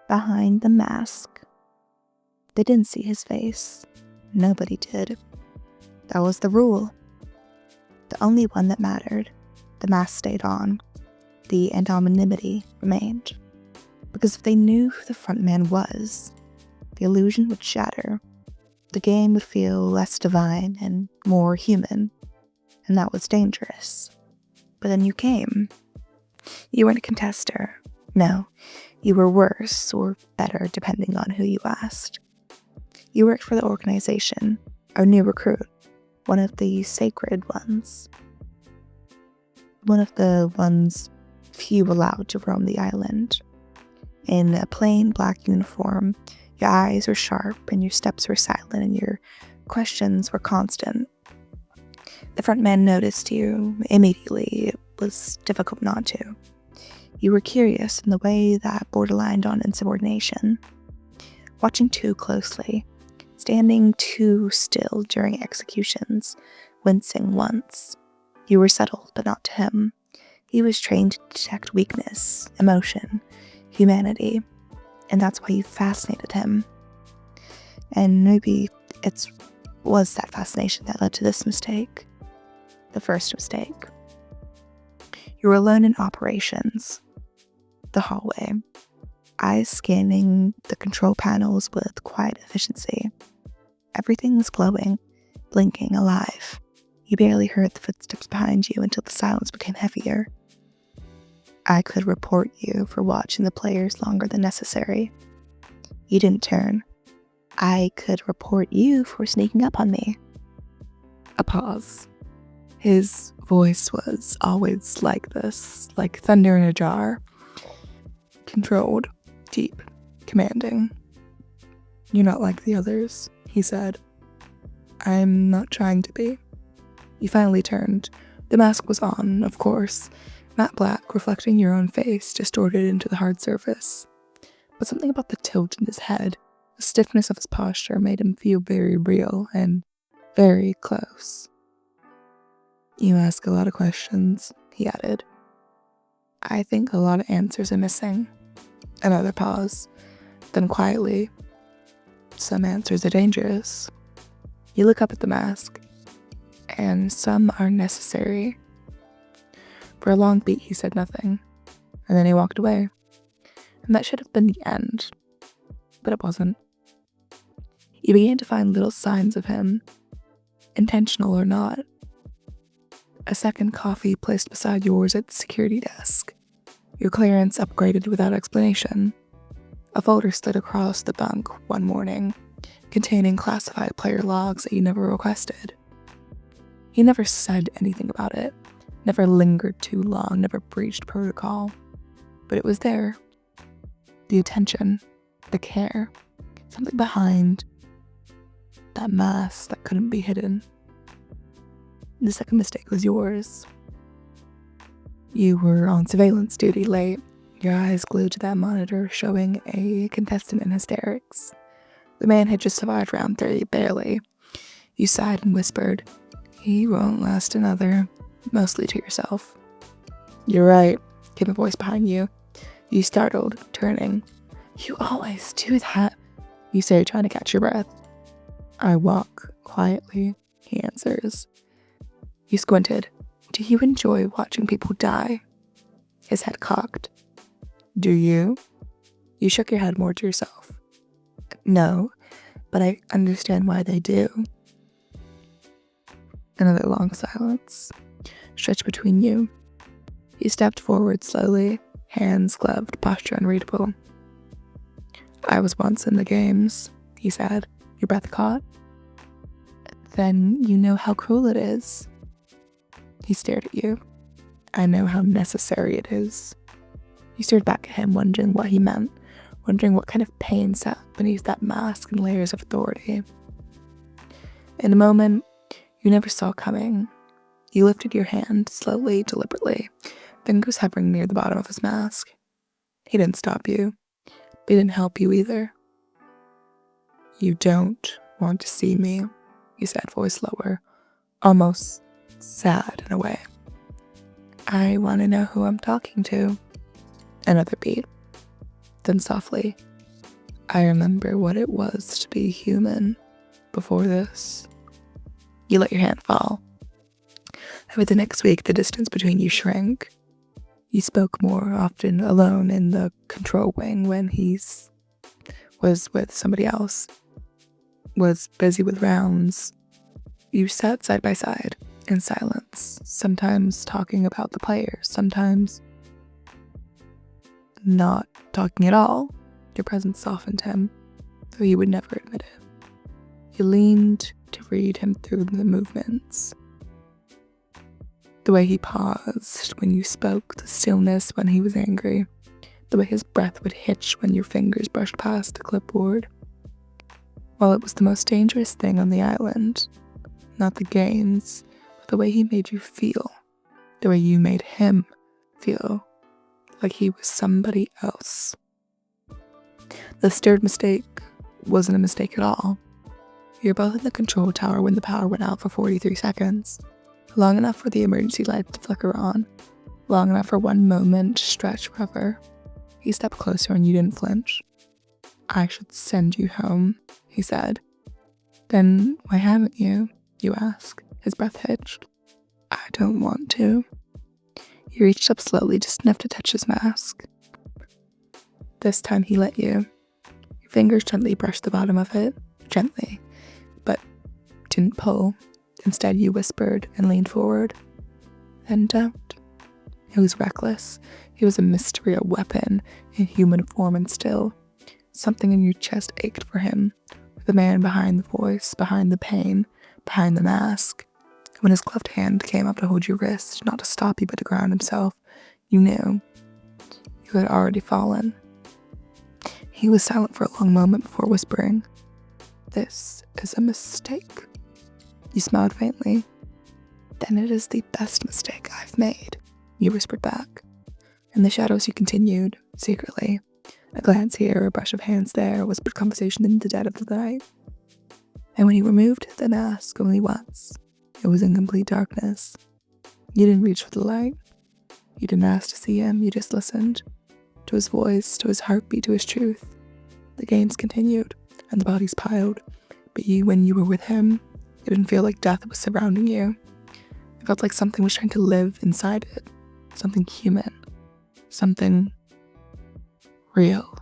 behind the mask. They didn't see his face. Nobody did. That was the rule. The only one that mattered. The mask stayed on. The anonymity remained. Because if they knew who the front man was, the illusion would shatter. The game would feel less divine and more human, and that was dangerous. But then you came. You weren't a contester. No, you were worse or better depending on who you asked. You worked for the organization, a new recruit, one of the sacred ones. One of the ones few allowed to roam the island. In a plain black uniform, your eyes were sharp and your steps were silent and your questions were constant. The front man noticed you immediately. It was difficult not to. You were curious in the way that borderlined on insubordination. Watching too closely, standing too still during executions, wincing once. You were subtle, but not to him. He was trained to detect weakness, emotion, humanity, and that's why you fascinated him. And maybe it was that fascination that led to this mistake. The first mistake. You were alone in operations. The hallway. Eyes scanning the control panels with quiet efficiency. Everything was glowing, blinking, alive. You barely heard the footsteps behind you until the silence became heavier. I could report you for watching the players longer than necessary. You didn't turn. I could report you for sneaking up on me. A pause. His voice was always like this, like thunder in a jar. Controlled, deep, commanding. You're not like the others, he said. I'm not trying to be. You finally turned. The mask was on, of course. Matte black, reflecting your own face, distorted into the hard surface. But something about the tilt in his head, the stiffness of his posture, made him feel very real and very close. You ask a lot of questions, he added. I think a lot of answers are missing. Another pause. Then quietly, some answers are dangerous. You look up at the mask, and some are necessary. For a long beat, he said nothing, and then he walked away. And that should have been the end, but it wasn't. You began to find little signs of him, intentional or not. A second coffee placed beside yours at the security desk. Your clearance upgraded without explanation. A folder slid across the bunk one morning, containing classified player logs that you never requested. He never said anything about it. Never lingered too long, never breached protocol. But it was there. The attention, the care, something behind that mask that couldn't be hidden. The second mistake was yours. You were on surveillance duty late, your eyes glued to that monitor showing a contestant in hysterics. The man had just survived round 3, barely. You sighed and whispered, "He won't last another," mostly to yourself. "You're right," came a voice behind you. You startled, turning. "You always do that," you say, trying to catch your breath. "I walk quietly," he answers. You squinted. "Do you enjoy watching people die?" His head cocked. "Do you?" You shook your head more to yourself. "No, but I understand why they do." Another long silence stretched between you. You stepped forward slowly, hands gloved, posture unreadable. "I was once in the games," he said, your breath caught. "Then you know how cruel it is." He stared at you. "I know how necessary it is." You stared back at him, wondering what he meant, wondering what kind of pain sat beneath that mask and layers of authority. In a moment you never saw coming, you lifted your hand slowly, deliberately, fingers hovering near the bottom of his mask. He didn't stop you, but he didn't help you either. "You don't want to see me," he said, voice lower, almost sad in a way. "I want to know who I'm talking to." Another beat. Then softly, I remember what it was to be human before this. You let your hand fall. Over the next week, the distance between you shrank. You spoke more often alone in the control wing when was with somebody else, was busy with rounds. You sat side by side in silence, sometimes talking about the players, sometimes not talking at all. Your presence softened him, though you would never admit it. You leaned to read him through the movements. The way he paused when you spoke, the stillness when he was angry, the way his breath would hitch when your fingers brushed past the clipboard. While it was the most dangerous thing on the island, not the games, but the way he made you feel, the way you made him feel, like he was somebody else. The stirred mistake wasn't a mistake at all. You were both in the control tower when the power went out for 43 seconds. Long enough for the emergency lights to flicker on. Long enough for one moment to stretch forever. He stepped closer and you didn't flinch. I should send you home, he said. Then why haven't you? You asked. His breath hitched. I don't want to. You reached up slowly just enough to touch his mask. This time he let you. Your fingers gently brushed the bottom of it. Gently. But didn't pull. Instead, you whispered and leaned forward. Then don't. It was reckless. He was a mystery, a weapon, in human form and still. Something in your chest ached for him. The man behind the voice, behind the pain, behind the mask. When his gloved hand came up to hold your wrist, not to stop you but to ground himself, you knew. You had already fallen. He was silent for a long moment before whispering, "This is a mistake." You smiled faintly. "Then it is the best mistake I've made," you whispered back. In the shadows you continued, secretly. A glance here, a brush of hands there, a whispered conversation in the dead of the night. And when he removed the mask only once, it was in complete darkness. You didn't reach for the light. You didn't ask to see him, you just listened. To his voice, to his heartbeat, to his truth. The games continued, and the bodies piled. But when you were with him, it didn't feel like death was surrounding you. It felt like something was trying to live inside it. Something human. Something real.